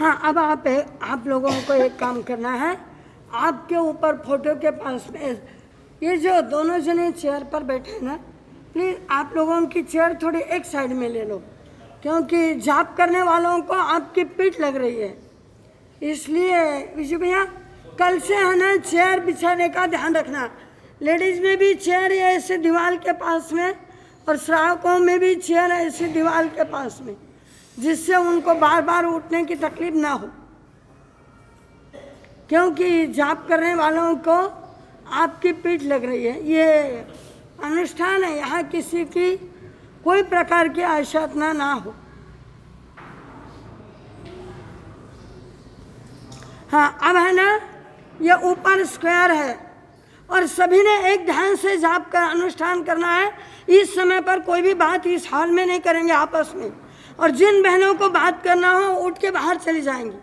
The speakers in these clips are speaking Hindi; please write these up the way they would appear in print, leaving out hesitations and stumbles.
हाँ, अब आप लोगों को एक काम करना है। आपके ऊपर फोटो के पास में ये जो दोनों जने चेयर पर बैठे हैं ना, प्लीज़ आप लोगों की चेयर थोड़ी एक साइड में ले लो, क्योंकि जाप करने वालों को आपकी पीठ लग रही है। इसलिए विजय भैया, कल से है ना चेयर बिछाने का ध्यान रखना। लेडीज में भी चेयर ऐसे दीवार के पास में, और श्रावकों में भी चेयर ऐसी दीवार के पास में, जिससे उनको बार बार उठने की तकलीफ ना हो, क्योंकि जाप करने वालों को आपकी पीठ लग रही है। ये अनुष्ठान है, यहाँ किसी की कोई प्रकार की अशांति ना हो। हाँ, अब है ना ये ऊपर स्क्वायर है और सभी ने एक ध्यान से जाप का अनुष्ठान करना है। इस समय पर कोई भी बात इस हाल में नहीं करेंगे आपस में, और जिन बहनों को बात करना हो उठ के बाहर चली जाएंगी।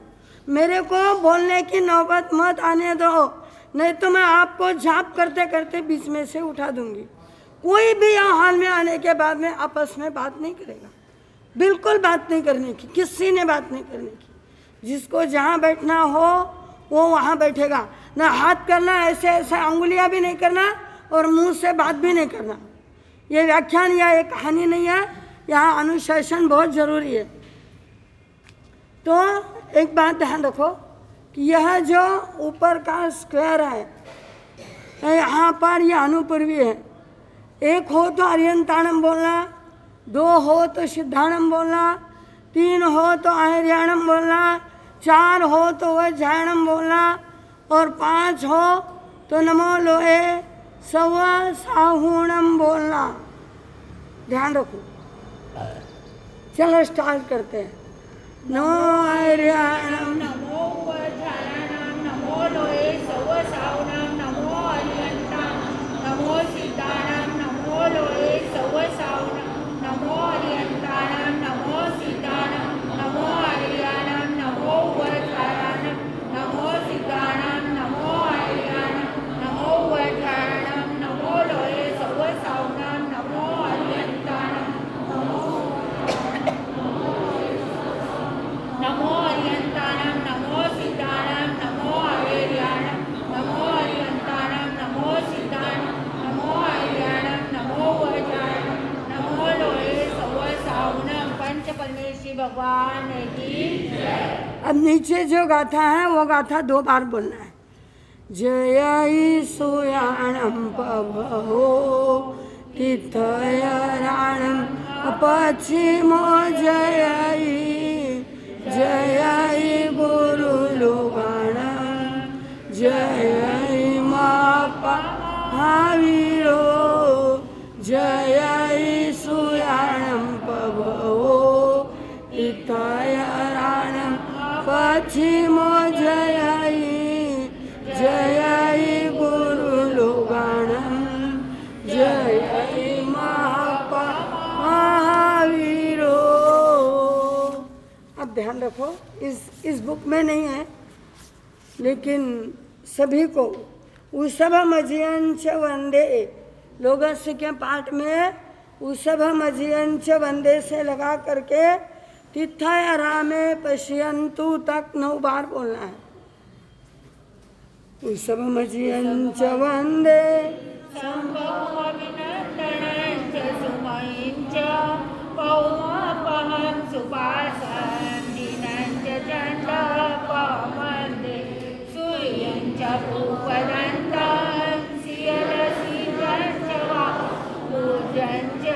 मेरे को बोलने की नौबत मत आने दो, नहीं तो मैं आपको जाप करते करते बीच में से उठा दूंगी। कोई भी यहाँ हाल में आने के बाद में आपस में बात नहीं करेगा, बिल्कुल बात नहीं करने की, किसी ने बात नहीं करने की। जिसको जहाँ बैठना हो वो वहाँ बैठेगा। ना हाथ करना, ऐसे ऐसे अंगुलियाँ भी नहीं करना, और मुंह से बात भी नहीं करना। ये व्याख्यान या ये कहानी नहीं है, यहाँ अनुशासन बहुत ज़रूरी है। तो एक बात ध्यान रखो कि यह जो ऊपर का स्क्वायर है, यहाँ पर यह अनुपूर्वी है। एक हो तो अर्यंताणम बोलना, दो हो तो सिद्धाणम बोलना, तीन हो तो आर्याणम बोलना, चार हो तो वज्रायणम बोलना, और पांच हो तो नमो लोहे सव साहूणम बोलना। ध्यान रखो। चलो स्टार्ट करते हैं। नमो आर्याणम, नमो वज्रायणम, नमो लोहे सव साहूणम, नमो अर्यंताणम, नमो सिद्धाणम, नमो लोहे सव साहूणम, नमो अर्यंताणम, नमो सिद्धाणम, नमो अर्याणम, नमो वज्रायणम, नमो सिद्धाणम, नमो अर्याणम, नमो वज्रायणम, नमो लोहे सव साहूणम, नमो अर्यंताणम, नमो अर्यंताणम, नमो सिद्धाणम, नमो अर्याणम, नमो अर्यंताणम, नमो सिद्धाणम, नमो अर्याणम, नमो वज्रायणम, नमो लोहे सव साहूणम। पंच परमेश्वरी भगवान की। अब नीचे जो गाथा है वो गाथा 2 बार बोलना है। जय सुयाणम पभो तीर्थयाणम पश्चिमो जय जय गुरु लोगाणम जय मापा हावीरो जय सुयाणम पभो तीर्थयाणम पश्चिमो जय जय गुरु लोगाणम जय महापा महावीरो। अब ध्यान रखो, इस बुक में नहीं है, लेकिन सभी को उसभमजियंच वंदे, लोगस्य के पाठ में उसभमजियंच वंदे से लगा करके तीर्थाय रामे पश्यन्तु तक 9 बार बोलना है। उसभमजियंच वंदे संभवमभिनन्दनं च सुमयीं च पौमापहं सुपासं दीनं च चण्डपं वन्दे सूर्यं च भूपदन्तं सियलसीतं च पूज्यं च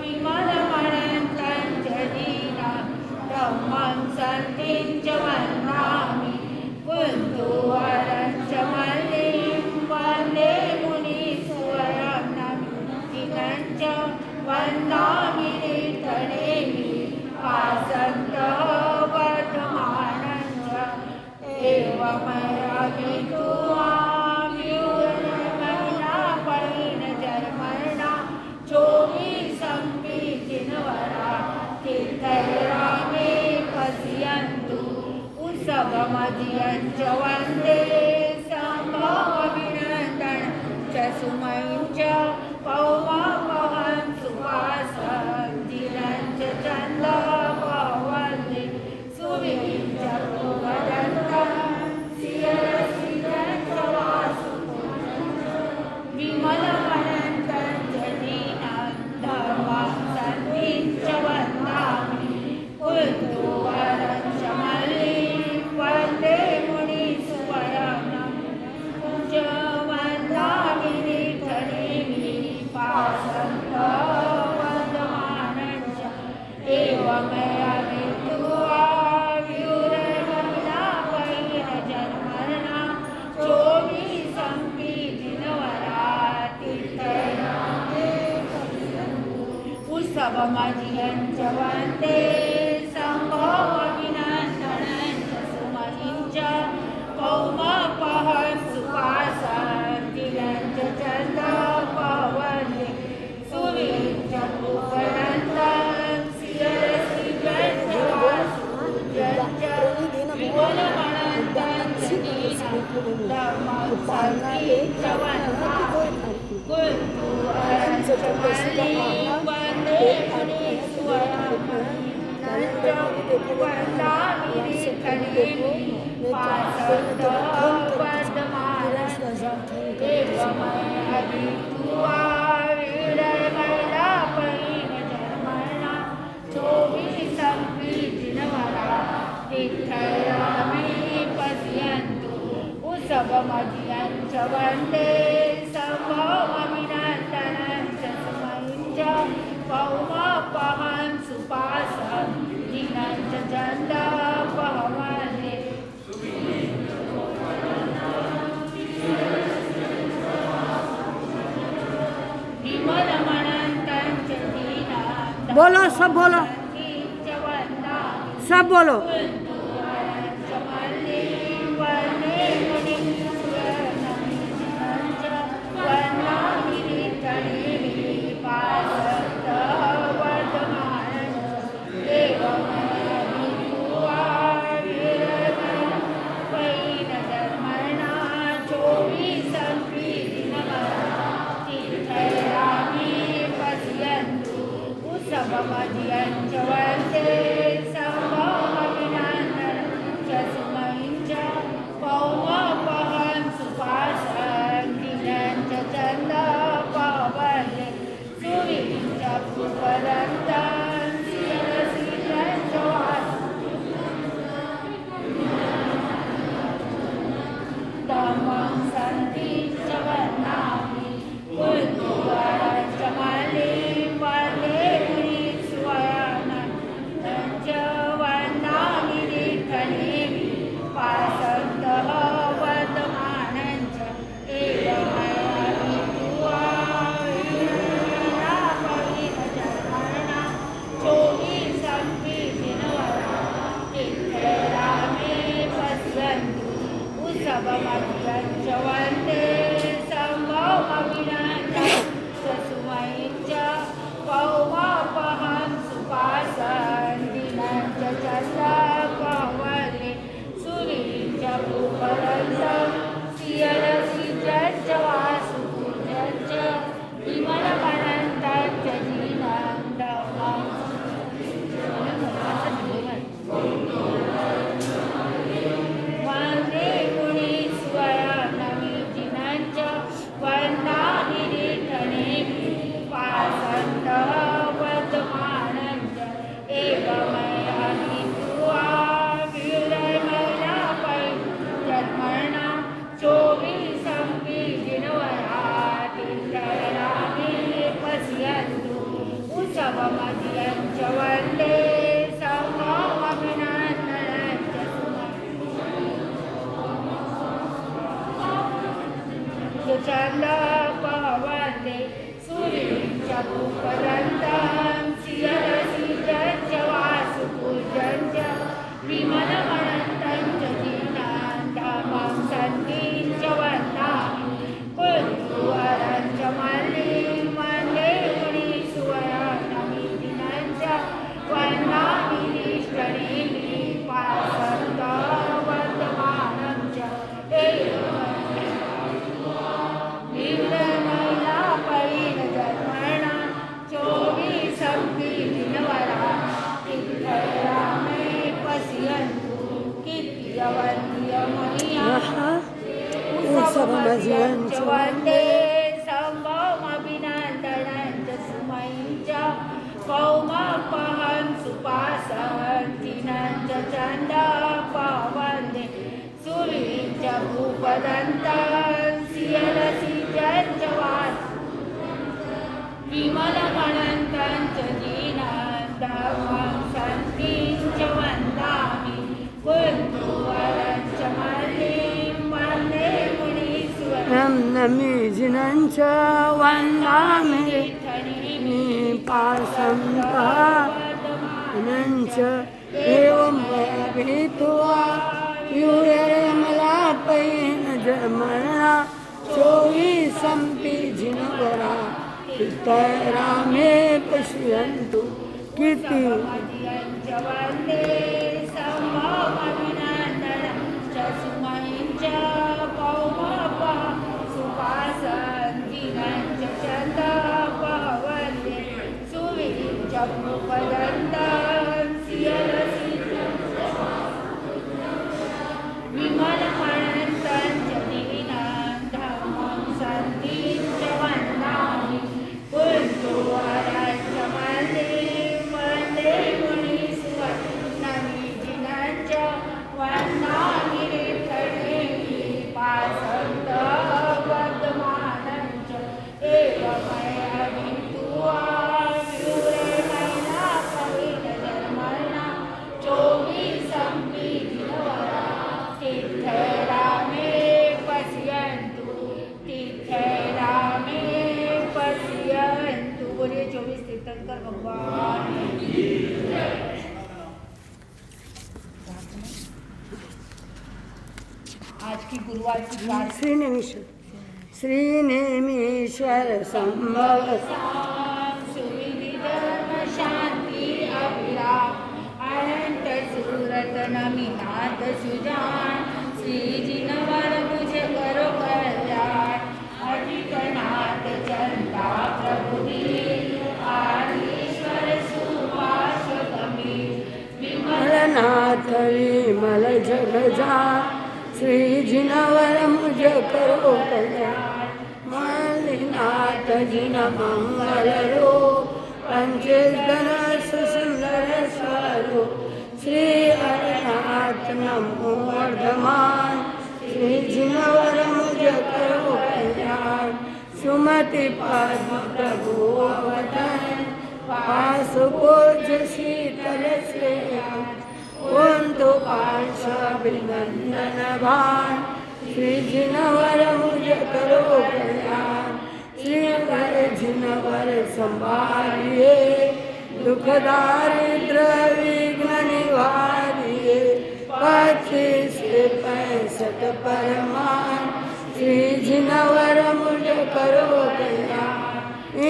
विमलमनन्तं च दीनं धम्मं सन्तिं च वन्दामि कुन्तुवरं च मल्लिं वन्दे मुनीश्वरं नमितं च वन्दामि नित्यनेमि आसन्तः वर्धमानं च एवमयामितु आम्यूर्महिना परिणजर्मणा चोभिसम्पि जिनवरा तीर्थैरामे पश्यन्तु उसभमजियं च वन्दे सम्भवमभिनन्दनं च सुमयीं च पौमापहं सुवासं दीनं च चन्दपं वन्दे सुविं च सबमधियं च वन्दे शम्भोऽभिनन्दनं च सुमहिं च कौमापहं सुपासादिनं च चन्दपवन्दे सुवीं च भूपनन्दं शिरसिजं च वासुजं च विमलमनन्दं च दीनं धम्मं संगीतं च वन्दामि कुन्तु अरञ्चमल्लीं वन्दे मुनीश्वरमणिं वन्दामि निखिलेमि पाशब्दवर्धमानञ्च देवमयदित्वा वीरमैलापैनजन्मना चोभिसम्पीतिनवरा तीर्थयामि पश्यन्तु उत्सवमधियं च वन्दे शम्भोऽभिनन्दनं च सुमहिं च कौमापहं सुपासं दीनं च चन्दपवन्दे विमलमनन्तं च दीनं बोलो, सब बोलो, च वन्दामि सब बोलो। कुन्तु अरञ्चमल्लीं वन्दे मुनीश्वरमणिं च वन्दामि निखिलेमि पाशब्दवर्धमानं च देवमयदित्वा वीरमैलापैनजन्मना चोभिसम्पीतिनवरा तीर्थयामि पश्यन्तु उत्सवमधियं च वन्दे शम्भोऽभिनन्दनं च सुमहिं च कौमापहं सुपाशं दीनं च चन्दपवन्दे सुवीं च भूपनन्दं शिरसिजं च धम्मं संगीतं च वन्दामि कुन्तु अरञ्चमल्लीं वन्दे मुनीश्वरमणिं च वन्दामि निखिलेमि पाशब्दवर्धमानं च एवमयदित्वा वीरमैलापैनजन्मना चोभिसम्पीतिनवरा तीर्थयामि पश्यन्तु उत्सवमधियं च वन्दे शम्भोऽभिनन्दनं च सुमहिं च कौमापहं सुपाशं दीनं च चन्दपवन्दे सुवीं च भूपनन्दं शिरसिजं च वासुपूजं च विमलमनन्तं च दीनं धम्मं वन्दे मुनीश्वरमणिं च वन्दामि निखिलेमि पाशब्दवर्धमानं च एवमयदित्वा वीरमैलापैनजन्मना चोभिसम्पीतिनवरा तीर्थयामि पश्यन्तु उत्सवमधियं च वन्दे शम्भोऽभिनन्दनं च चन्दपवन्दे सुवीं च भूपनन्दं शिरसिजं च वासुपूजं च विमलमनन्तं च दीनं धम्मं संगीतं च वन्दामि कुन्तु अरञ्चमल्लीं वन्दे मुनीश्वरमणिं च वन्दामि निखिलेमि पाशब्दवर्धमानं च वीरमैलापैनजन्मना चोभिसम्पीतिनवरा तीर्थयामि पश्यन्तु उत्सवमधियं च वन्दे शम्भोऽभिनन्दनं च सुमहिं च कौमापहं सुपाशं दीनं च चन्दपवन्दे सुवीं च भूपनन्दं शिरसिजं च विमलमनन्तं च दीनं धम्मं संगीतं च वन्दामि कुन्तु अरञ्चमल्लीं वन्दे मुनीश्वरमणिं नमीजिनं च वन्दामि वासन्तः एवं भीत्वा यूयमलापैन जमना चोवीसंपि जिनवरा रामे पश्यन्तु कीर्ति वन्दे सममभिनन्दनं च सुमहिं च पौमपः सुपासन्दिनं च चन्दपः वन्दे सुविधिं च मुपदन्तं सियलसिद्धं विमलमनन्तं च दीनं धम्मं सन्धिं च वन्दामि कुन्तु वरञ्च वन्दे मुनिसुवनमीजिनं च वन्दामि वर्धमानं च एवमयभित्वा व्यूरमैनापविनजन्मना चोवीसंपि दिनवरा तीर्थरामे पश्यन्तु तीर्थरामे पश्यन्तु। बोलिए 24 तीर्थंकर भगवान की जय। आज की गुरुवार की प्रार्थना श्रीनेमीश्वर संभव सुविधि धर्म शांति अभिराम अनंत सूरत नमिनाथ सुजान श्री जिनवर मुझे करो कल्याण अजितनाथ जनता प्रभु आदीश्वर सुभाष गंभीर विमलनाथ विमल जगजा श्री जिनवर मुझ करो कल्याण मालिनाथ जिन मंगल रो पंचेतन सुंदर स्वरो श्री हरनाथ नमो वर्धमान श्री जिनवर मुझ करो कल्याण सुमति पद्म प्रभु अवतरण पास को शीतल श्रेया कुंतु पार्श्वभिनंदन भान श्री जिनवर मुझ करो कल्याण श्री हर जिनवर संभालिए दुख दारिद्र विघ्न निवारिए 25 से 65 परमान श्री जिनवर मुझ करो कल्याण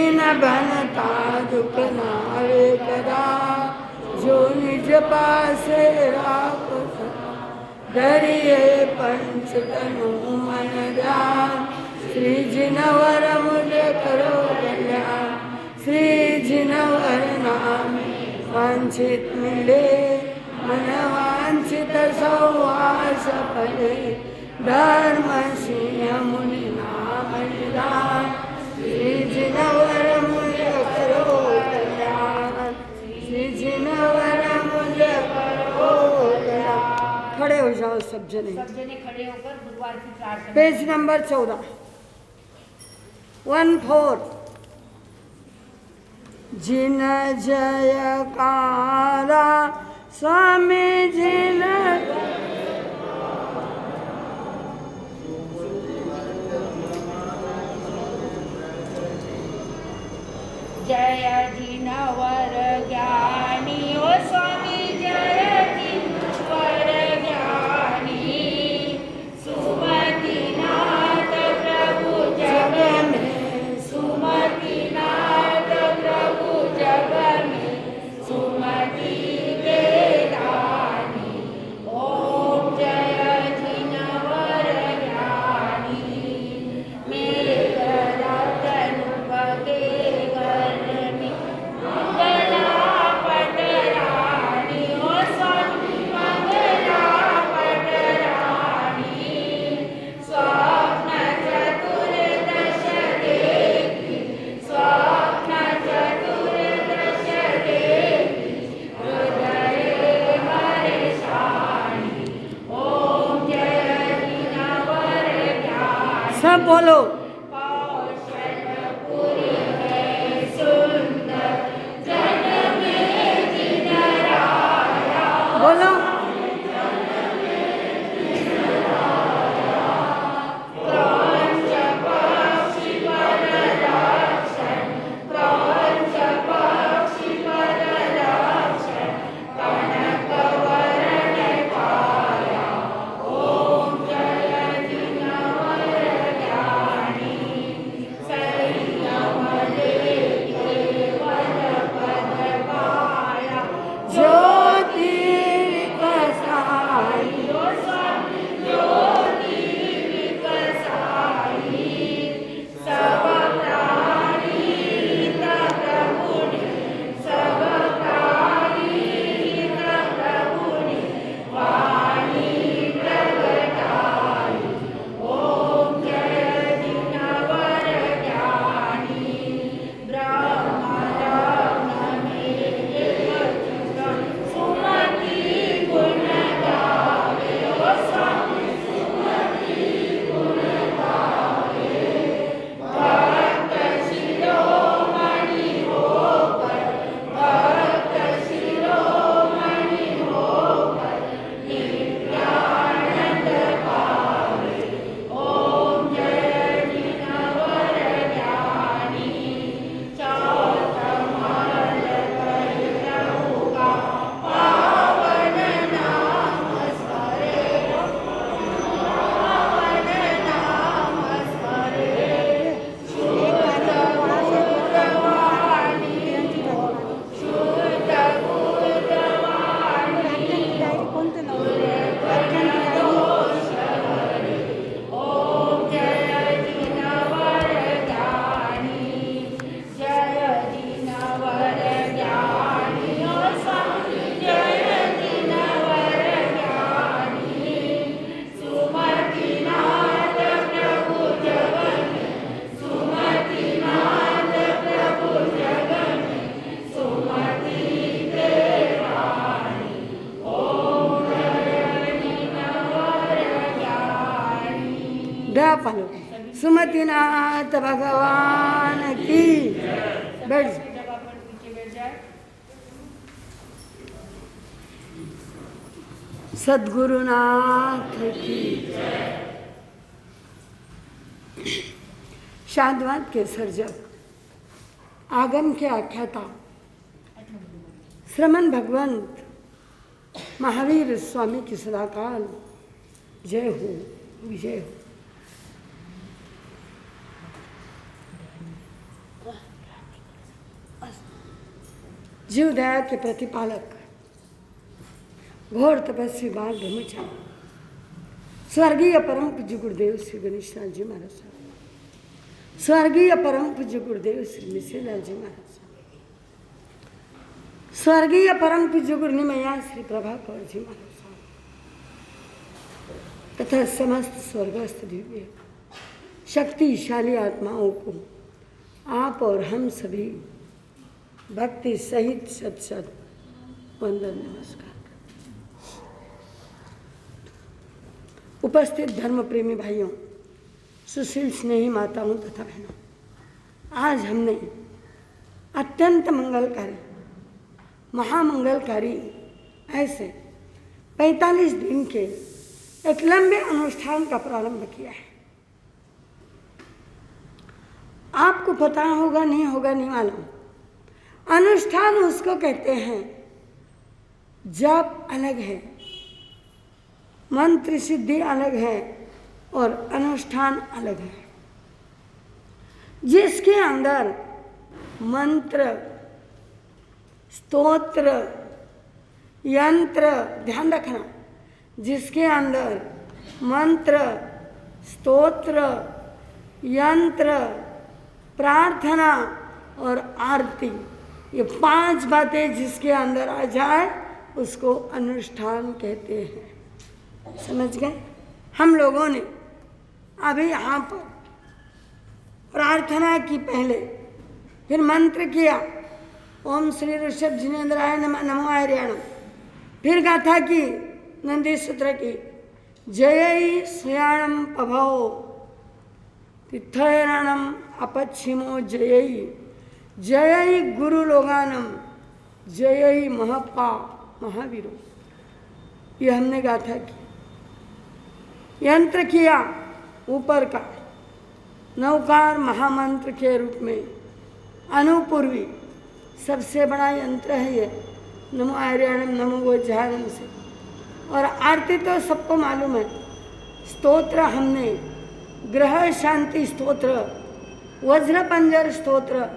इन बनता दुख नावे कदा जो निज पासे राख धरिए पंच तनु मन ध्यान श्री जिनवर मुझ करो कल्याण श्री जिनवर नाम वांछित मिले मन वांछित सौवास फले धर्म सिंह मुनि नाम निधान श्री जिनवर मुझ करो कल्याण श्री जिनवर मुझ करो कल्याण। खड़े हो जाओ सब जने खड़े होकर गुरुवार की प्रार्थना। पेज नंबर 14 14 जिन जयकारा स्वामी जिन जय जिनवर ज्ञानी ओ स्वामी जय जिनवर ज्ञानी सुमतिनाथ प्रभु जग में सुमतिनाथ प्रभु जग में सुमति के दानी ओम जय जिनवर ज्ञानी मेरे रतन बगे सब बोलो बोलो प्रपंच पालो। सुमतिनाथ भगवान की। बैठ जाओ। जगह पर नीचे बैठ जाए। सद्गुरुनाथ की। शाद्वाद के सर्जक, आगम के आख्याता, श्रमण भगवंत महावीर स्वामी की सदाकाल जय हो, विजय हो। जीव दया के प्रतिपालक, घोर तपस्वी बाल ब्रह्मचारी, स्वर्गीय परम पूज्य गुरुदेव श्री गणेशलाल जी महाराज साहब, स्वर्गीय परम पूज्य गुरुदेव श्री मिश्रलाल जी महाराज साहब, स्वर्गीय परम पूज्य गुरुनिमया श्री प्रभाकर जी महाराज साहब, तथा समस्त स्वर्गस्थ दिव्य शक्तिशाली आत्माओं को आप और हम सभी भक्ति सहित सत सत वंदन नमस्कार। उपस्थित धर्म प्रेमी भाइयों, सुशील स्नेही माताओं तथा बहनों, आज हमने अत्यंत मंगलकारी, महामंगलकारी ऐसे 45 दिन के एक लंबे अनुष्ठान का प्रारंभ किया है। आपको पता होगा नहीं होगा नहीं मालूम। अनुष्ठान उसको कहते हैं जप अलग है, मंत्र सिद्धि अलग है और अनुष्ठान अलग है। जिसके अंदर मंत्र, स्तोत्र, यंत्र, ध्यान रखना, जिसके अंदर मंत्र, स्तोत्र, यंत्र, प्रार्थना और आरती, ये 5 बातें जिसके अंदर आ जाए उसको अनुष्ठान कहते हैं। समझ गए? हम लोगों ने अभी यहाँ पर प्रार्थना की, पहले फिर मंत्र किया, ओम श्री ऋषभ जिनेन्द्राय नमः, नमो हरियाणा, फिर गाथा की, नंदी सूत्र की, जय श्रियाणम पभो तीर्थरणम अपच्छिमो, जय जय गुरु लोगानम, जय महपा महावीरो। ये हमने गाथा की। यंत्र किया ऊपर का, नौकार महामंत्र के रूप में, अनुपूर्वी सबसे बड़ा यंत्र है ये, नमो आर्याणम नमो वज्रहारम से। और आरती तो सबको मालूम है। स्तोत्र हमने ग्रह शांति स्तोत्र, वज्र पंजर स्तोत्र,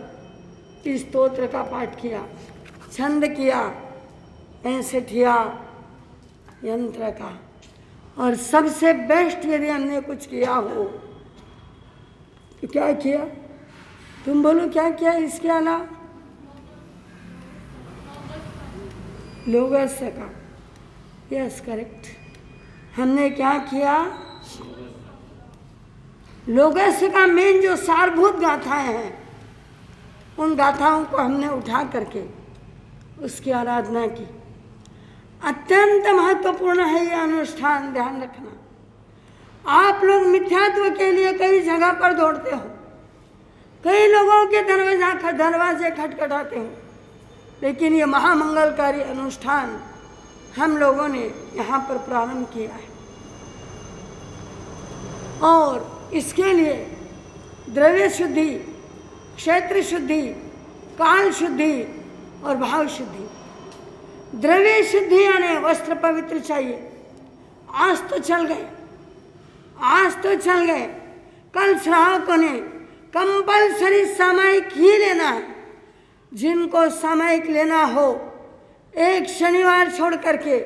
इस स्तोत्र का पाठ किया, छंद किया, 65 यंत्र का। और सबसे बेस्ट यदि हमने कुछ किया हो तो क्या किया? तुम बोलो क्या किया इसके अलावा? लोगस का, यस करेक्ट। हमने क्या किया? लोगस का मेन जो सारभूत गाथाएं हैं, उन गाथाओं को हमने उठा करके उसकी आराधना की। अत्यंत महत्वपूर्ण है ये अनुष्ठान, ध्यान रखना। आप लोग मिथ्यात्व के लिए कई जगह पर दौड़ते हो, कई लोगों के दरवाजे खटखटाते हो, लेकिन ये महामंगलकारी अनुष्ठान हम लोगों ने यहाँ पर प्रारंभ किया है। और इसके लिए द्रव्य शुद्धि, क्षेत्र शुद्धि, काल शुद्धि और भाव शुद्धि। द्रव्य शुद्धि यानी वस्त्र पवित्र चाहिए। आज तो चल गए, आज तो चल गए। कल श्रावकों ने कंपलसरी सामयिक ही लेना है। जिनको सामयिक लेना हो, एक शनिवार छोड़ करके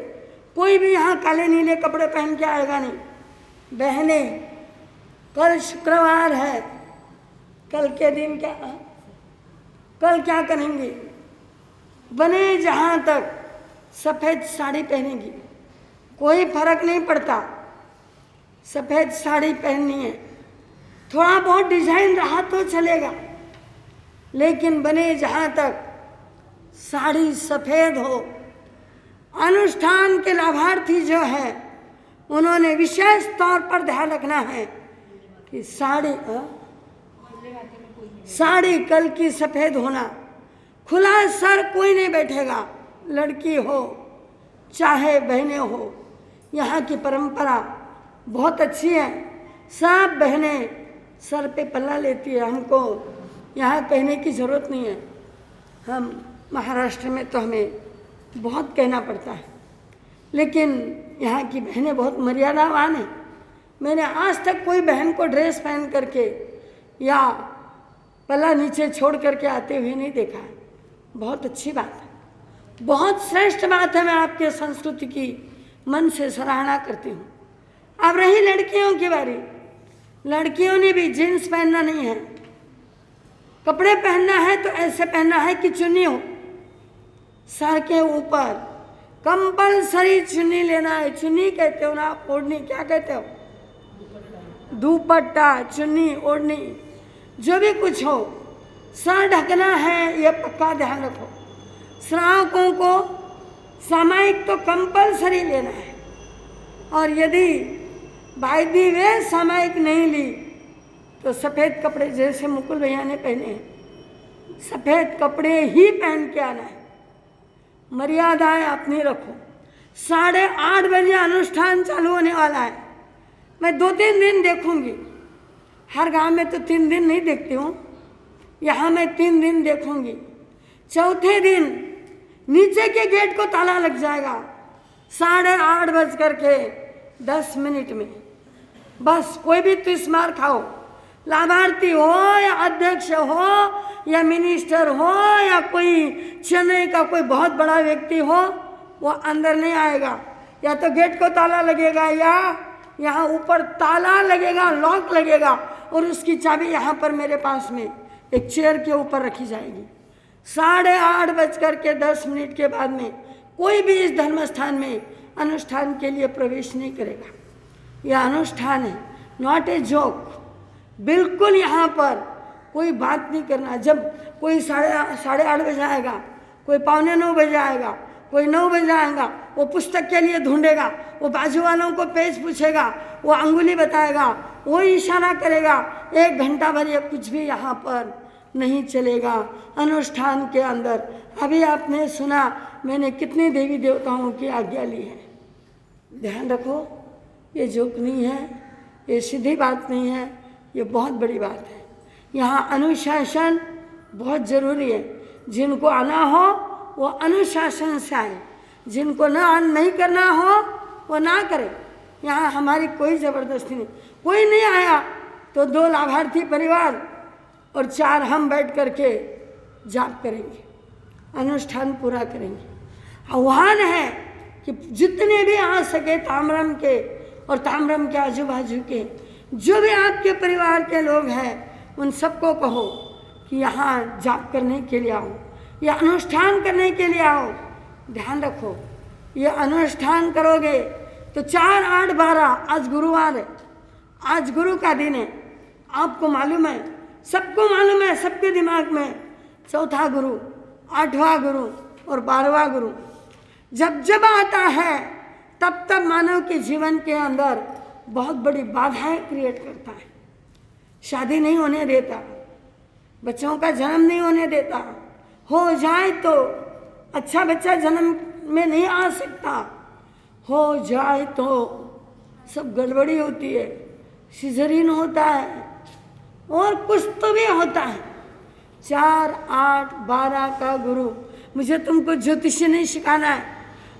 कोई भी यहाँ काले नीले कपड़े पहन के आएगा नहीं। बहनें, कल शुक्रवार है, कल के दिन क्या है? कल क्या करेंगी? बने जहाँ तक सफ़ेद साड़ी पहनेंगी, कोई फर्क नहीं पड़ता, सफ़ेद साड़ी पहननी है। थोड़ा बहुत डिजाइन रहा तो चलेगा, लेकिन बने जहाँ तक साड़ी सफ़ेद हो। अनुष्ठान के लाभार्थी जो है, उन्होंने विशेष तौर पर ध्यान रखना है कि साड़ी कल की सफ़ेद होना, खुला सर कोई नहीं बैठेगा, लड़की हो चाहे बहनें हो। यहाँ की परंपरा बहुत अच्छी है, सब बहनें सर पे पल्ला लेती है, हमको यहाँ कहने की ज़रूरत नहीं है। हम महाराष्ट्र में तो हमें बहुत कहना पड़ता है, लेकिन यहाँ की बहनें बहुत मर्यादावान हैं। मैंने आज तक कोई बहन को ड्रेस पहन करके या पल्ला नीचे छोड़ करके आते हुए नहीं देखा है। बहुत अच्छी बात है, बहुत श्रेष्ठ बात है। मैं आपके संस्कृति की मन से सराहना करती हूँ। अब रही लड़कियों की बारी, लड़कियों ने भी जीन्स पहनना नहीं है, कपड़े पहनना है तो ऐसे पहनना है कि चुन्नी हो, सर के ऊपर कंपलसरी चुन्नी लेना है। चुन्नी कहते हो ना, ओढ़नी क्या कहते हो, दुपट्टा, चुन्नी, ओढ़नी, जो भी कुछ हो, सर ढकना है, ये पक्का ध्यान रखो। श्रावकों को सामायिक तो कंपलसरी लेना है, और यदि बाय दी वे सामायिक नहीं ली तो सफ़ेद कपड़े, जैसे मुकुल भैया ने पहने हैं, सफ़ेद कपड़े ही पहन के आना है। मर्यादाएं अपनी रखो। 8:30 बजे अनुष्ठान चालू होने वाला है। मैं 2-3 दिन देखूंगी, हर गांव में तो 3 दिन नहीं देखती हूँ, यहाँ मैं 3 दिन देखूंगी। चौथे दिन नीचे के गेट को ताला लग जाएगा 8:30 में। बस कोई भी तुस मार खाओ, लाभार्थी हो या अध्यक्ष हो या मिनिस्टर हो या कोई चेन्नई का कोई बहुत बड़ा व्यक्ति हो, वो अंदर नहीं आएगा। या तो गेट को ताला लगेगा या यहाँ ऊपर ताला लगेगा, लॉक लगेगा, और उसकी चाबी यहाँ पर मेरे पास में एक चेयर के ऊपर रखी जाएगी। 8:30 के बाद में कोई भी इस धर्म स्थान में अनुष्ठान के लिए प्रवेश नहीं करेगा। यह अनुष्ठान है, नॉट ए जोक। बिल्कुल यहाँ पर कोई बात नहीं करना। जब कोई 8:30 बजे आएगा, कोई 8:45 बजे आएगा, कोई 9 बजे आएगा, वो पुस्तक के लिए ढूंढेगा, वो बाजू वालों को पेज पूछेगा, वो अंगुली बताएगा, वो इशारा करेगा। 1 घंटा भर ये कुछ भी यहाँ पर नहीं चलेगा अनुष्ठान के अंदर। अभी आपने सुना मैंने कितने देवी देवताओं की आज्ञा ली है। ध्यान रखो, ये जोक नहीं है, ये सीधी बात नहीं है, ये बहुत बड़ी बात है। यहाँ अनुशासन बहुत ज़रूरी है। जिनको आना हो वो अनुशासन से आए, जिनको नहीं करना हो वो ना करे। यहाँ हमारी कोई ज़बरदस्ती नहीं। कोई नहीं आया तो 2 लाभार्थी परिवार और 4 हम बैठ करके जाप करेंगे, अनुष्ठान पूरा करेंगे। आह्वान है कि जितने भी आ सके ताम्रम के और ताम्रम के आजू बाजू के जो भी आपके परिवार के लोग हैं, उन सबको कहो कि यहाँ जाप करने के लिए आओ, या अनुष्ठान करने के लिए आओ। ध्यान रखो, ये अनुष्ठान करोगे तो 4, 8, 12, आज गुरुवार है, आज गुरु का दिन है। आपको मालूम है, सबको मालूम है, सबके दिमाग में 4था गुरु, 8वां गुरु और 12वां गुरु जब जब आता है तब तब मानव के जीवन के अंदर बहुत बड़ी बाधाएं क्रिएट करता है। शादी नहीं होने देता, बच्चों का जन्म नहीं होने देता, हो जाए तो अच्छा बच्चा जन्म में नहीं आ सकता, हो जाए तो सब गड़बड़ी होती है, सिजरीन होता है और कुछ तो भी होता है। 4, 8, 12 का गुरु। मुझे तुमको ज्योतिषी नहीं सिखाना है,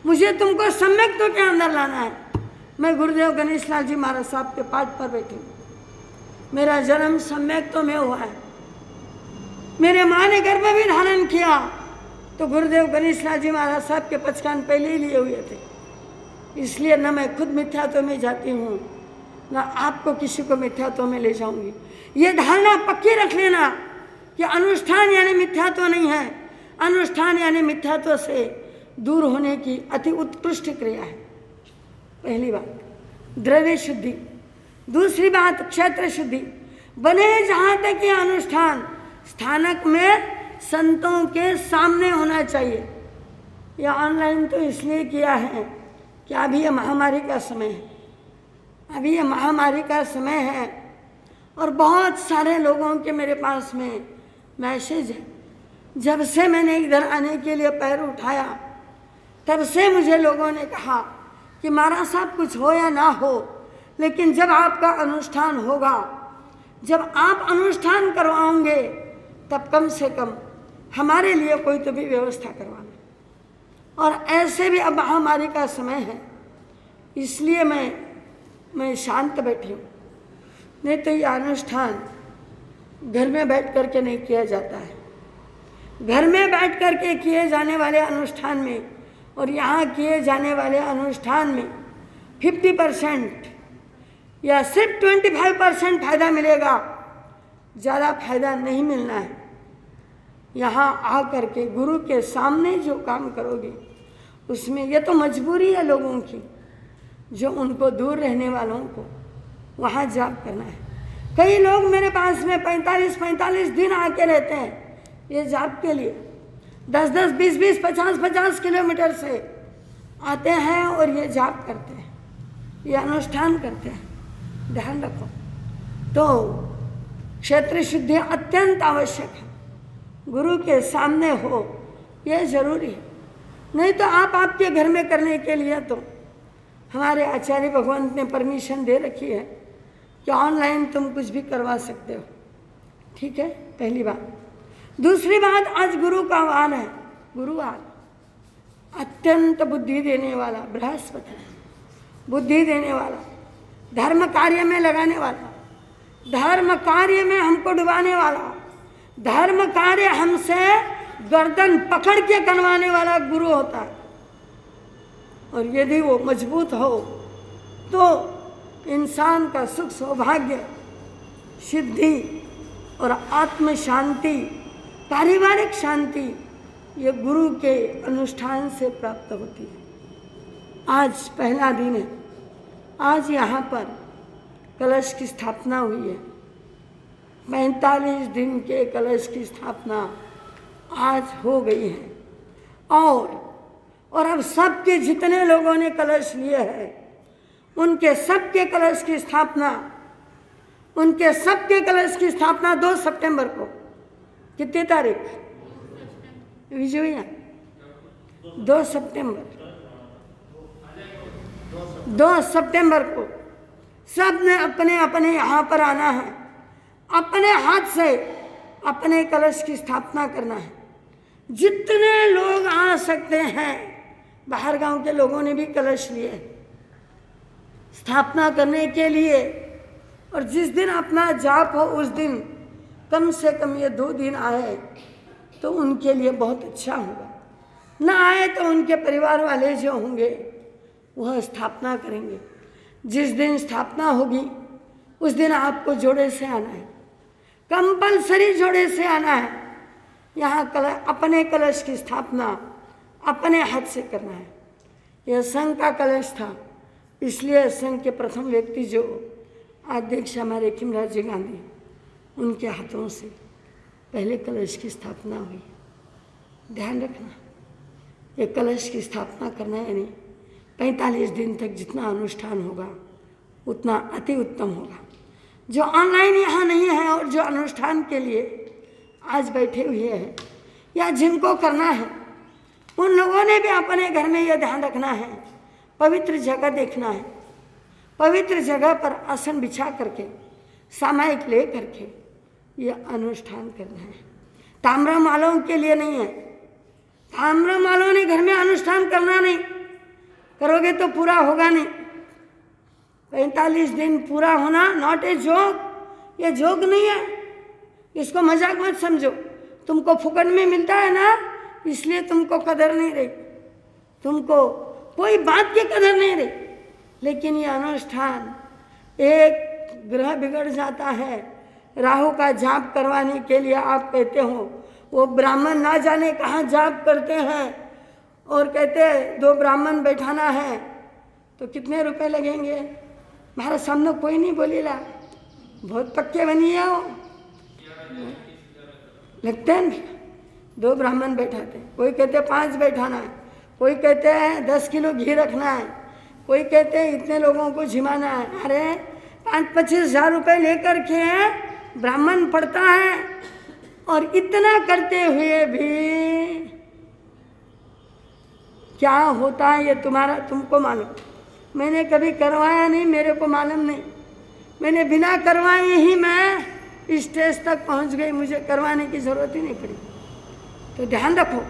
मुझे तुमको सम्यक्तों के अंदर लाना है। मैं गुरुदेव गणेश लाल जी महाराज साहब के पाठ पर बैठी हूँ। मेरा जन्म सम्यक्तों में हुआ है। मेरे माँ ने गर्भ भी धारण किया तो गुरुदेव गणेश लाल जी महाराज साहब के 5 कान पहले ही लिए हुए थे। इसलिए न मैं खुद मिथ्यात्व में जाती हूँ, न आपको किसी को मिथ्यात्व में ले जाऊंगी। ये धारणा पक्की रख लेना कि अनुष्ठान यानी मिथ्यात्व नहीं है। अनुष्ठान यानी मिथ्यात्व से दूर होने की अति उत्कृष्ट क्रिया है। पहली बात द्रव्य शुद्धि, दूसरी बात क्षेत्र शुद्धि। बने जहाँ तक ये अनुष्ठान स्थानक में संतों के सामने होना चाहिए। यह ऑनलाइन तो इसलिए किया है कि अभी ये महामारी का समय है, अभी ये महामारी का समय है और बहुत सारे लोगों के मेरे पास में मैसेज है। जब से मैंने इधर आने के लिए पैर उठाया तब से मुझे लोगों ने कहा कि महाराज साहब कुछ हो या ना हो, लेकिन जब आपका अनुष्ठान होगा, जब आप अनुष्ठान करवाओगे तब कम से कम हमारे लिए कोई तो भी व्यवस्था करवाना। और ऐसे भी अब महामारी का समय है, इसलिए मैं शांत बैठी हूँ। नहीं तो ये अनुष्ठान घर में बैठ कर के नहीं किया जाता है। घर में बैठ कर के किए जाने वाले अनुष्ठान में और यहाँ किए जाने वाले अनुष्ठान में 50% या सिर्फ 25% फायदा मिलेगा, ज़्यादा फायदा नहीं मिलना है। यहाँ आ कर के गुरु के सामने जो काम करोगे उसमें, ये तो मजबूरी है लोगों की, जो उनको दूर रहने वालों को वहाँ जाप करना है। कई लोग मेरे पास में 45 दिन आके रहते हैं ये जाप के लिए, 10 20 50 किलोमीटर से आते हैं और ये जाप करते हैं, ये अनुष्ठान करते हैं। ध्यान रखो, तो क्षेत्र शुद्धि अत्यंत आवश्यक है। गुरु के सामने हो ये जरूरी है। नहीं तो आप आपके घर में करने के लिए तो हमारे आचार्य भगवंत ने परमिशन दे रखी है कि ऑनलाइन तुम कुछ भी करवा सकते हो। ठीक है, पहली बात। दूसरी बात, आज गुरु का वार है, गुरुवार अत्यंत बुद्धि देने वाला बृहस्पति, बुद्धि देने वाला, धर्म कार्य में लगाने वाला, धर्म कार्य में हमको डुबाने वाला, धर्म कार्य हमसे गर्दन पकड़ के करवाने वाला गुरु होता है। और यदि वो मजबूत हो तो इंसान का सुख सौभाग्य, सिद्धि और आत्म शांति, पारिवारिक शांति ये गुरु के अनुष्ठान से प्राप्त होती है। आज पहला दिन है, आज यहाँ पर कलश की स्थापना हुई है। 45 दिन के कलश की स्थापना आज हो गई है। और अब सबके जितने लोगों ने कलश लिए हैं उनके सबके कलश की स्थापना, उनके सबके कलश की स्थापना 2 सितंबर को, कितनी तारीख विजया, 2 सितंबर को सब ने अपने अपने यहाँ पर आना है, अपने हाथ से अपने कलश की स्थापना करना है। जितने लोग आ सकते हैं, बाहर गांव के लोगों ने भी कलश लिए स्थापना करने के लिए। और जिस दिन अपना जाप हो उस दिन कम से कम ये 2 दिन आए तो उनके लिए बहुत अच्छा होगा। ना आए तो उनके परिवार वाले जो होंगे वह स्थापना करेंगे। जिस दिन स्थापना होगी उस दिन आपको जोड़े से आना है, कंपलसरी जोड़े से आना है। यहाँ अपने कलश की स्थापना अपने हाथ से करना है। यह संघ का कलश था, इसलिए संघ के प्रथम व्यक्ति जो अध्यक्ष हमारे खिमराज जी गांधी, उनके हाथों से पहले कलश की स्थापना हुई। ध्यान रखना, ये कलश की स्थापना करना यानी 45 दिन तक जितना अनुष्ठान होगा उतना अति उत्तम होगा। जो ऑनलाइन यहाँ नहीं है और जो अनुष्ठान के लिए आज बैठे हुए हैं या जिनको करना है, उन लोगों ने भी अपने घर में यह ध्यान रखना है, पवित्र जगह देखना है, पवित्र जगह पर आसन बिछा करके सामायिक ले करके यह अनुष्ठान करना है। ताम्रम वालों के लिए नहीं है। ताम्रम वालों ने घर में अनुष्ठान करना नहीं, करोगे तो पूरा होगा नहीं। 45 दिन पूरा होना नॉट ए जोक, ये जोक नहीं है, इसको मजाक मत समझो। तुमको फुकट में मिलता है ना, इसलिए तुमको कदर नहीं रही, तुमको कोई बात की कदर नहीं रही। लेकिन ये अनुष्ठान, एक ग्रह बिगड़ जाता है, राहु का जाप करवाने के लिए आप कहते हो, वो ब्राह्मण ना जाने कहाँ जाप करते हैं और कहते हैं 2 ब्राह्मण बैठाना है तो कितने रुपए लगेंगे। हमारे सामने कोई नहीं बोलेला, बहुत पक्के बनिए हो, लगते हैं 2 ब्राह्मण बैठाते हैं। कोई कहते हैं 5 बैठाना है, कोई कहते हैं 10 किलो घी रखना है, कोई कहते हैं इतने लोगों को झिमाना है। अरे 5-25 हज़ार रुपये लेकर के ब्राह्मण पढ़ता है, और इतना करते हुए भी क्या होता है ये तुमको मालूम। मैंने कभी करवाया नहीं, मेरे को मालूम नहीं। मैंने बिना करवाए ही मैं स्टेज तक पहुंच गई, मुझे करवाने की ज़रूरत ही नहीं पड़ी। तो ध्यान रखो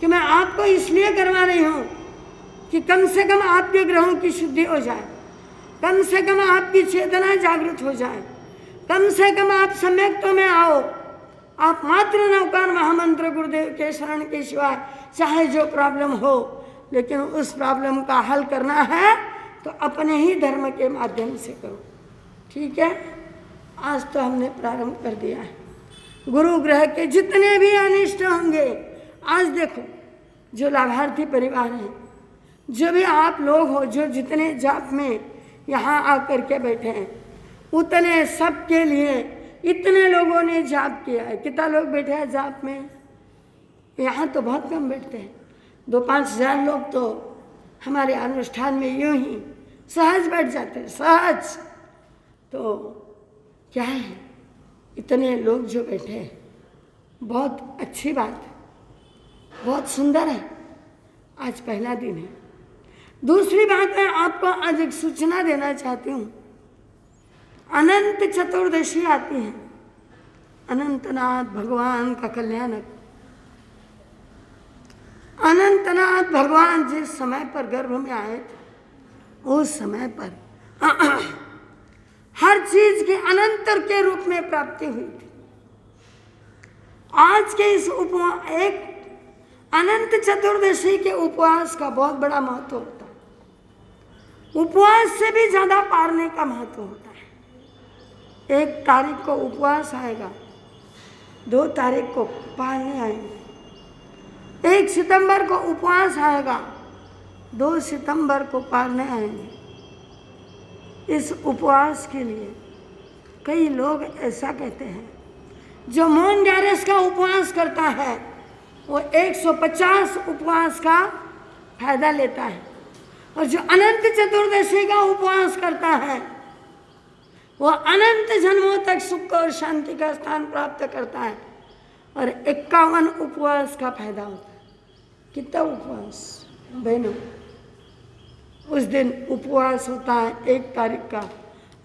कि मैं आपको इसलिए करवा रही हूँ कि कम से कम आपके ग्रहों की शुद्धि हो जाए, कम से कम आपकी चेतना जागृत हो जाए, कम से कम आप सम्यक्तों में आओ। आप मात्र नौकार महामंत्र गुरुदेव के शरण के सिवाय चाहे जो प्रॉब्लम हो, लेकिन उस प्रॉब्लम का हल करना है तो अपने ही धर्म के माध्यम से करो। ठीक है, आज तो हमने प्रारंभ कर दिया है। गुरु ग्रह के जितने भी अनिष्ट होंगे, आज देखो जो लाभार्थी परिवार हैं, जो भी आप लोग हो, जो जितने जाप में यहाँ आकर के बैठे हैं, उतने सब के लिए इतने लोगों ने जाप किया है। कितना लोग बैठे हैं जाप में? यहाँ तो बहुत कम बैठते हैं, 2-5 हज़ार लोग तो हमारे अनुष्ठान में यूं ही सहज बैठ जाते हैं, सहज। तो क्या है, इतने लोग जो बैठे हैं, बहुत अच्छी बात है, बहुत सुंदर है। आज पहला दिन है। दूसरी बात मैं आपको आज एक सूचना देना चाहती हूँ। अनंत चतुर्दशी आती है, अनंतनाथ भगवान का कल्याणक। अनंतनाथ भगवान जिस समय पर गर्भ में आए थे, उस समय पर हर चीज के अनंतर के रूप में प्राप्ति हुई थी। आज के इस एक अनंत चतुर्दशी के उपवास का बहुत बड़ा महत्व होता है। उपवास से भी ज्यादा पारने का महत्व होता है। 1 तारीख को उपवास आएगा, 2 तारीख को पारने आएंगे, 1 सितंबर को उपवास आएगा, 2 सितंबर को पारने आएंगे। इस उपवास के लिए कई लोग ऐसा कहते हैं, जो मौन ग्यारस का उपवास करता है वो 150 उपवास का फायदा लेता है, और जो अनंत चतुर्दशी का उपवास करता है वो अनंत जन्मों तक सुख और शांति का स्थान प्राप्त करता है, और 51 उपवास का फायदा होता है। कितना उपवास बहनों? उस दिन उपवास होता है 1 तारीख का,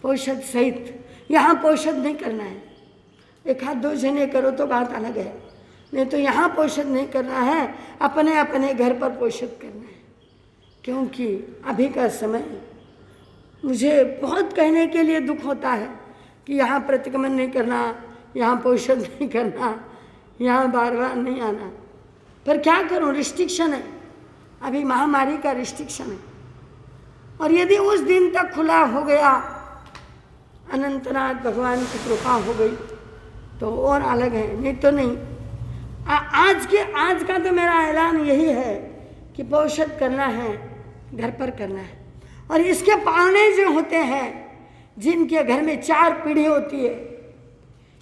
पोषद सहित। यहाँ पोषद नहीं करना है, 1-2 जने करो तो बात अलग है, नहीं तो यहाँ पोषद नहीं करना है, अपने अपने घर पर पोषद करना है। क्योंकि अभी का समय, मुझे बहुत कहने के लिए दुख होता है कि यहाँ प्रतिक्रमण नहीं करना, यहाँ पोषद नहीं करना, यहाँ बार नहीं आना, पर क्या करूँ, रिस्ट्रिक्शन है, अभी महामारी का रिस्ट्रिक्शन है। और यदि उस दिन तक खुला हो गया, अनंतनाथ भगवान की कृपा हो गई तो और अलग है, नहीं तो नहीं। आज का तो मेरा ऐलान यही है कि पोषद करना है, घर पर करना है। और इसके पालने जो होते हैं, जिनके घर में 4 पीढ़ी होती है,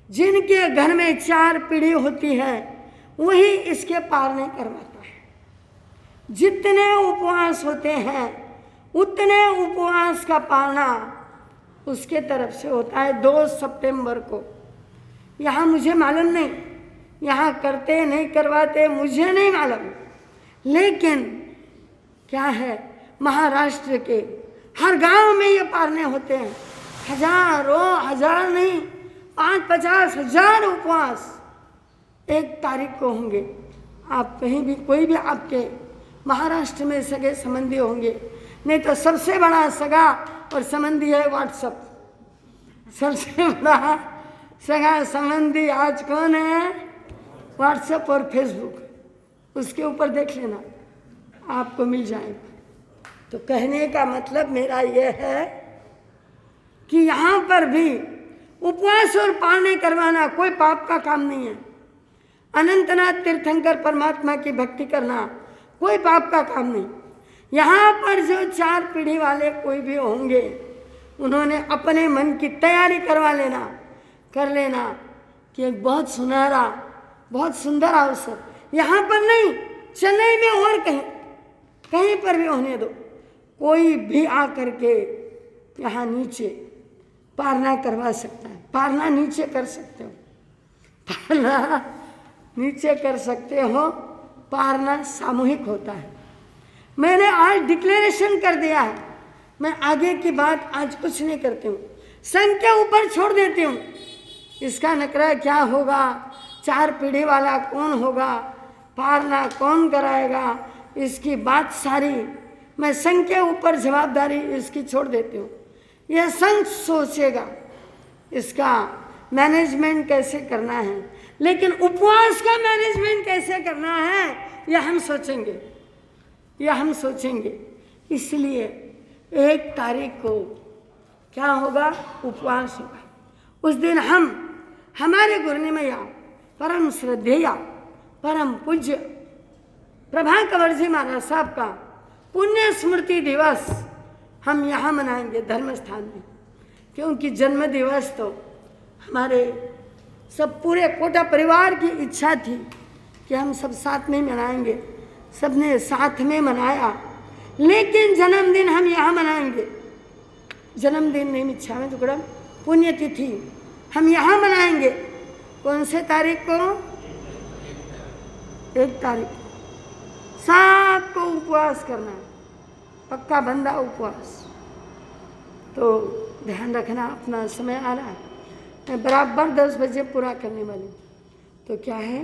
जिनके घर में 4 पीढ़ी होती है, वही इसके पालने करवाता है। जितने उपवास होते हैं उतने उपवास का पालना उसके तरफ से होता है। 2 सितंबर को यहाँ मुझे मालूम नहीं, यहाँ करते नहीं करवाते मुझे नहीं मालूम, लेकिन क्या है, महाराष्ट्र के हर गांव में ये पालने होते हैं। हजारों, हजार नहीं, 5-50 हज़ार उपवास 1 तारीख को होंगे। आप कहीं भी, कोई भी आपके महाराष्ट्र में सगे संबंधी होंगे, नहीं तो सबसे बड़ा सगा और संबंधी है व्हाट्सएप। सबसे बड़ा सगा संबंधी आज कौन है? व्हाट्सएप और फेसबुक। उसके ऊपर देख लेना, आपको मिल जाएगा। तो कहने का मतलब मेरा यह है कि यहाँ पर भी उपवास और पालने करवाना कोई पाप का काम नहीं है। अनंतनाथ तीर्थंकर परमात्मा की भक्ति करना कोई पाप का काम नहीं। यहाँ पर जो 4 पीढ़ी वाले कोई भी होंगे, उन्होंने अपने मन की तैयारी करवा लेना, कर लेना कि एक बहुत सुनहरा, बहुत सुंदर अवसर यहाँ पर नहीं, चेन्नई में और कहीं पर भी होने दो, कोई भी आकर के यहाँ नीचे पारना करवा सकता है। पारना नीचे कर सकते हो, पारना नीचे कर सकते हो, पारना सामूहिक होता है। मैंने आज डिक्लेरेशन कर दिया है, मैं आगे की बात आज कुछ नहीं करती हूँ, संघ के ऊपर छोड़ देती हूँ। इसका नकरा क्या होगा, 4 पीढ़ी वाला कौन होगा, पारना कौन कराएगा, इसकी बात सारी मैं संघ के ऊपर जवाबदारी इसकी छोड़ देती हूँ। यह संघ सोचेगा इसका मैनेजमेंट कैसे करना है, लेकिन उपवास का मैनेजमेंट कैसे करना है यह हम सोचेंगे, यह हम सोचेंगे। इसलिए 1 तारीख को क्या होगा, उपवास होगा। उस दिन हम हमारे गुरुनिमया परम श्रद्धेय परम पूज्य प्रभाकर जी महाराज साहब का पुण्य स्मृति दिवस हम यहाँ मनाएंगे धर्म स्थान में, क्योंकि जन्म दिवस तो हमारे सब पूरे कोटा परिवार की इच्छा थी कि हम सब साथ में मनाएंगे, सबने साथ में मनाया, लेकिन जन्मदिन हम यहाँ मनाएंगे। जन्मदिन नहीं मिच्छामी दुक्कड़म, पुण्यतिथि हम यहाँ मनाएंगे। कौन से तारीख को, 1 तारीख। सबको उपवास करना है, पक्का बंदा उपवास। तो ध्यान रखना, अपना समय आ रहा है, मैं बराबर 10 बजे पूरा करने वाली हूँ। तो क्या है,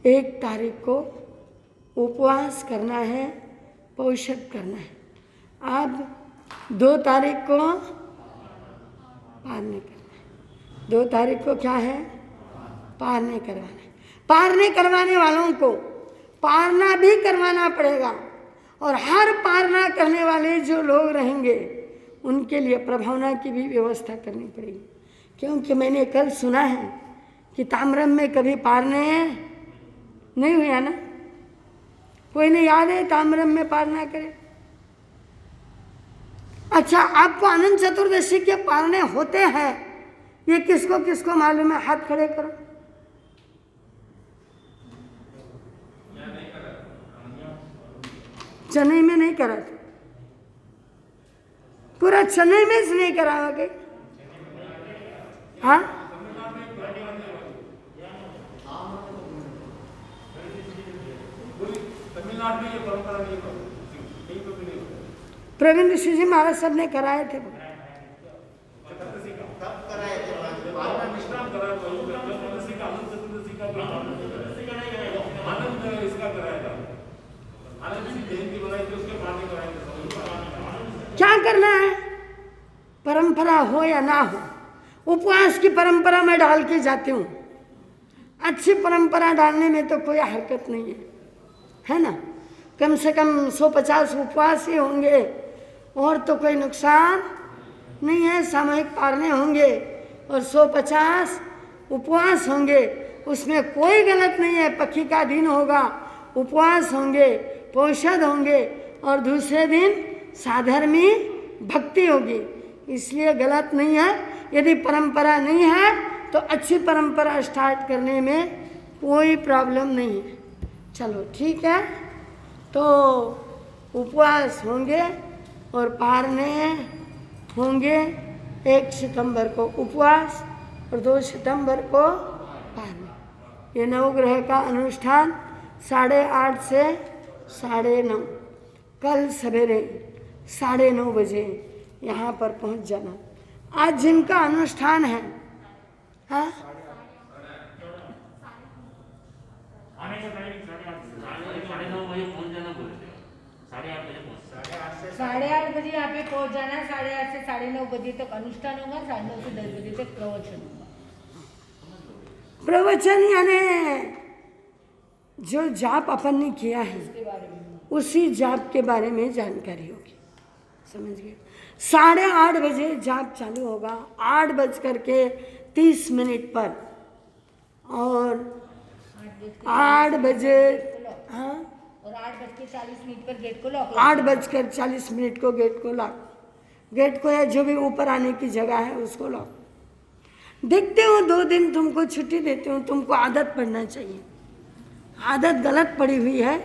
1 तारीख को उपवास करना है, पौषध करना है। अब 2 तारीख को पारने करना है। 2 तारीख को क्या है, पारने करवाना है। पारने करवाने वालों को पारना भी करवाना पड़ेगा, और हर पारना करने वाले जो लोग रहेंगे उनके लिए प्रभावना की भी व्यवस्था करनी पड़ेगी। क्योंकि मैंने कल सुना है कि ताम्रम में कभी पारने नहीं हुआ ना, कोई नहीं याद है ताम्रम में पारना करे? अच्छा, आपको अनंत चतुर्दशी के पारने होते हैं, ये किसको किसको मालूम है? हाथ खड़े करो। चेन्नई में नहीं करा था, पूरा चेन्नई में से नहीं कराओगे? हाँ, प्रवीण ऋषि जी महाराज सब ने कराए थे। क्या करना है, परंपरा हो या ना हो, उपवास की परंपरा मैं डाल के जाती हूँ। अच्छी परंपरा डालने में तो कोई हरकत नहीं है ना। कम से कम 150 उपवास ही होंगे और तो कोई नुकसान नहीं है। सामूहिक पारने होंगे और 150 उपवास होंगे, उसमें कोई गलत नहीं है। पक्षी का दिन होगा, उपवास होंगे, पौषध होंगे, और दूसरे दिन साधर्मी भक्ति होगी, इसलिए गलत नहीं है। यदि परंपरा नहीं है तो अच्छी परंपरा स्टार्ट करने में कोई प्रॉब्लम नहीं है। चलो ठीक है, तो उपवास होंगे और पारने होंगे। 1 सितंबर को उपवास और 2 सितंबर को पारने। ये नवग्रह का अनुष्ठान 8:30 से 9:30, कल सवेरे 9:30 बजे यहाँ पर पहुँच जाना। आज जिनका अनुष्ठान है, हाँ, 8:30 बजे यहाँ पे पहुँच जाना। 8:30 से 9:30 बजे तक अनुष्ठान होगा, 9:30 से 10 बजे तक प्रवचन होगा। प्रवचन यानी जो जाप अपन ने किया है उसी जाप के बारे में जानकारी होगी, समझ गए? 8:30 बजे जाप चालू होगा, 8:30 पर, और 8 बजे, हाँ, और 8:40 पर गेट को लॉक। 8:40 को गेट को लॉक, गेट को या जो भी ऊपर आने की जगह है उसको लॉक। देखते हो 2 दिन तुमको छुट्टी देती हूँ, तुमको आदत पड़ना चाहिए। आदत गलत पड़ी हुई है।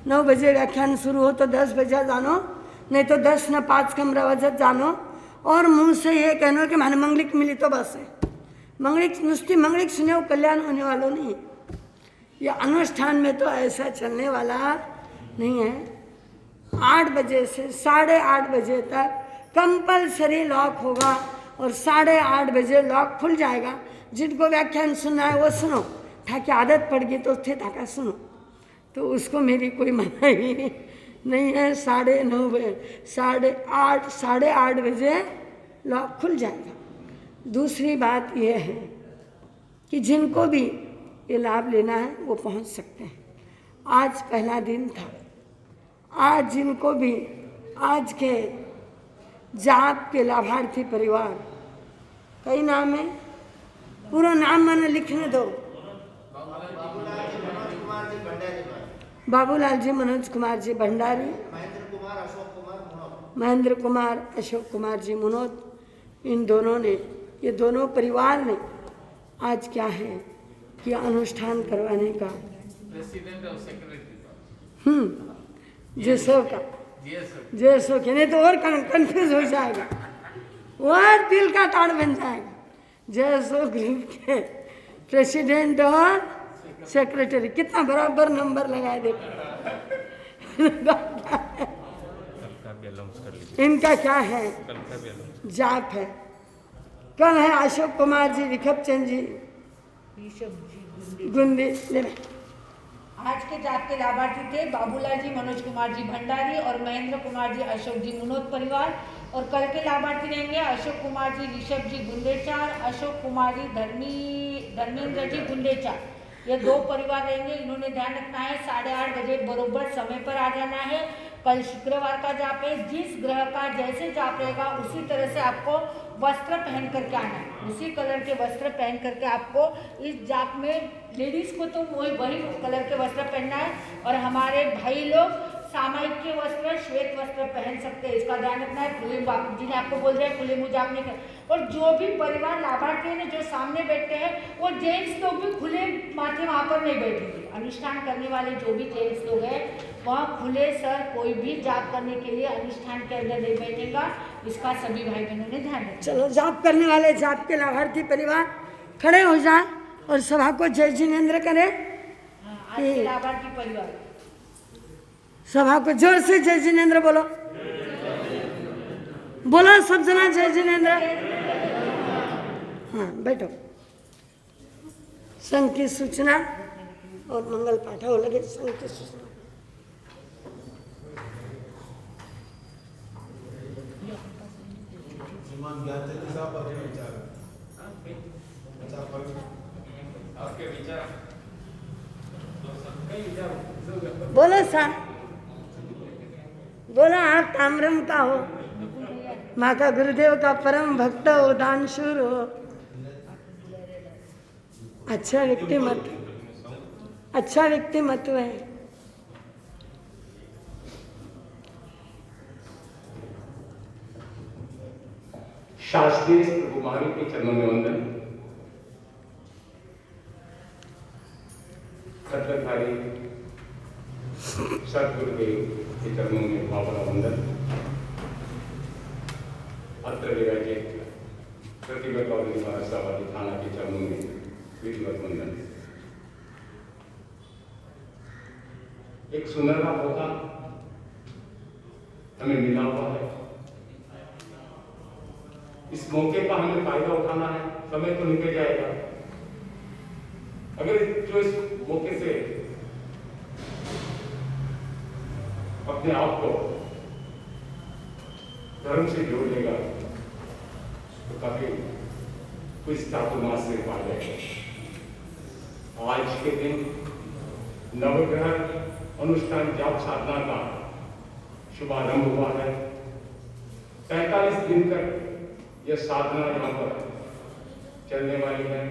9 बजे व्याख्यान शुरू हो तो 10 बजे जानो, नहीं तो 10 न 5 कमरा बजे जानो, और मुंह से ये कहना कि मैंने मंगलिक मिली तो बस है। मंगलिक नुस्ती मंगलिक सुने कल्याण होने वालों नहीं। ये अनुष्ठान में तो ऐसा चलने वाला नहीं है। 8 बजे से 8:30 बजे तक कंपलसरी लॉक होगा और 8:30 बजे लॉक खुल जाएगा। जिनको व्याख्यान सुनना है वो सुनो, ताकि आदत पड़ गई तो थे ताका सुनो, तो उसको मेरी कोई मनाही नहीं है। 9:30 बजे 8:30 बजे लॉक खुल जाएगा। दूसरी बात यह है कि जिनको भी ये लाभ लेना है वो पहुंच सकते हैं। आज पहला दिन था। आज जिनको भी आज के जाप के लाभार्थी परिवार, कई नाम है, पूरा नाम मैंने लिखने दो। बाबूलाल जी मनोज कुमार जी भंडारी, महेंद्र कुमार अशोक कुमार जी मुनोद, इन दोनों ने, ये दोनों परिवार ने आज क्या है कि अनुष्ठान करवाने का प्रेसिडेंट और सेक्रेटरी जेसो का जेसो के, नहीं तो और कंफ्यूज हो जाएगा और दिल का ताड़ बन जाएगा। जेसो ग्रुप के प्रेसिडेंट और सेक्रेटरी, कितना बराबर नंबर लगाए देखो। इनका क्या है, जाप है। कल है अशोक कुमार जी, रिखब चंद जी, गुंदी। आज के जाप के लाभार्थी थे बाबूलाल जी मनोज कुमार जी भंडारी और महेंद्र कुमार जी अशोक जी मुनोद परिवार। और कल के लाभार्थी रहेंगे अशोक कुमार जी ऋषभ जी गुंदेचार, अशोक कुमार जी धर्मेंद्र जी गुंदेचार, ये 2 परिवार रहेंगे। इन्होंने ध्यान रखना है 8:30 बजे बरोबर समय पर आ जाना है। कल शुक्रवार का जाप है। जिस ग्रह का जैसे जाप रहेगा उसी तरह से आपको वस्त्र पहन करके आना है। उसी कलर के वस्त्र पहन करके आपको इस जाप में, लेडीज को तो वही कलर के वस्त्र पहनना है और हमारे भाई लोग सामायिक के वस्त्र, श्वेत वस्त्र पहन सकते हैं। इसका ध्यान रखना है। खुले बापू जी ने आपको बोल दिया खुले मुंह जाप नहीं कर। और जो भी परिवार लाभार्थी है जो सामने बैठते हैं वो जेंट्स लोग भी खुले माथे वहाँ पर नहीं बैठेंगे। अनुष्ठान करने वाले जो भी जेंट्स लोग हैं वहाँ खुले सर कोई भी जाप करने के लिए अनुष्ठान के अंदर नहीं बैठेगा। इसका सभी भाई बहनों ने ध्यान रखना। चलो जाप करने वाले जाप के लाभार्थी परिवार खड़े हो जाए और सभा को जय जिनेन्द्र करें। आज के लाभार्थी परिवार सभा को जोर से जय जिनेन्द्र बोलो, बोलो सब जना जय जिनेन्द्र। हाँ बैठो। संघ की सूचना और मंगल पाठ हो लगे। संघ की सूचना बोलो सा, बोला आप ताम्रम का हो, माँ का गुरुदेव का परम भक्त हो, दानशूर हो, अच्छा व्यक्तिमत्व, अच्छा व्यक्तिमत्व है। शास्त्रीय प्रभु महावीर के चरणों में वंदन। खड्डधारी सदगुरुदेव के चरणों में भावना वंदन। अत्र विराजित प्रतिभा कौरवी महाराज सभापति थाना के चरणों में विधिवत वंदन। एक सुनहरा मौका हमें मिला हुआ है। इस मौके का हमें फायदा उठाना है। समय तो निकल जाएगा। अगर जो इस मौके से अपने आप को धर्म से जोड़ लेगा तो काफी कुछ चातुर्मास से पा जाएगा। आज के दिन नवग्रह अनुष्ठान जाप साधना का शुभारंभ हुआ है। 45 दिन तक यह साधना यहाँ पर चलने वाली है।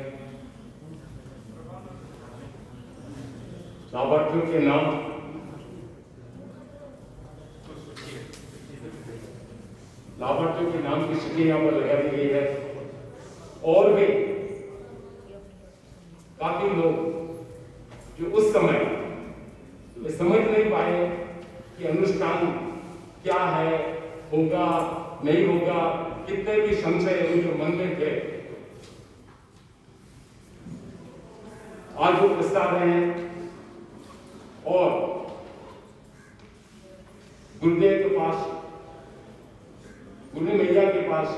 लाभार्थियों के नाम की सूची यहाँ पर लगा दी गई है। और भी काफी लोग जो उस समय समझ नहीं पाए कि अनुष्ठान क्या है, होगा नहीं होगा, कितने भी संशय उनके मन में थे, आज वो पछता रहे हैं और गुरुदेव के पास, गुरु मैया के पास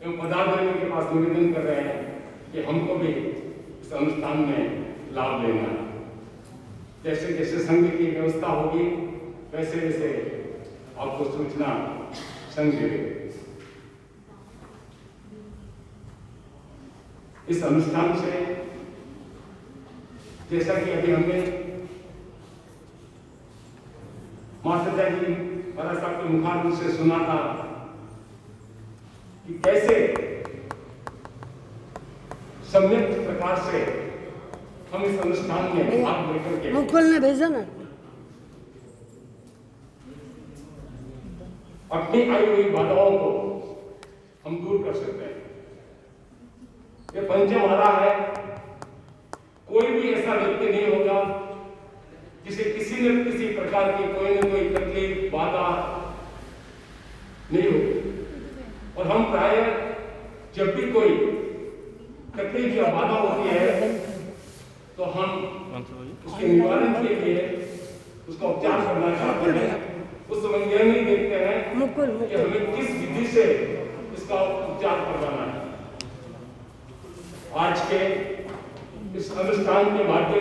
एवं पदाधिकारी के पास निवेदन कर रहे हैं कि हमको भी इस अनुष्ठान में लाभ लेना है। जैसे जैसे संघ की व्यवस्था होगी वैसे वैसे आपको सूचना संघ देगा। इस अनुष्ठान से जैसा कि अभी हमने मास्टर जी महाराज साहब के मुखार से सुना था कि कैसे सम्यक प्रकार से हम इस अनुष्ठान में भाग लेकर के मुकुल ने भेजा ना, अपनी आई हुई बाधाओं को हम दूर कर सकते हैं। ये पंचमाला है, कोई भी ऐसा व्यक्ति नहीं होगा जिसे किसी न किसी प्रकार की कोई न कोई तकलीफ बाधा नहीं होगी। और हम प्राय जब भी कोई तकलीफ या बाधा होती है तो हम उसके निवारण के लिए उसका उपचार करना चाहते हैं। उस समय यह नहीं देखते हैं कि हमें किस विधि से इसका उपचार करवाना है। आज के इस अनुष्ठान के माध्यम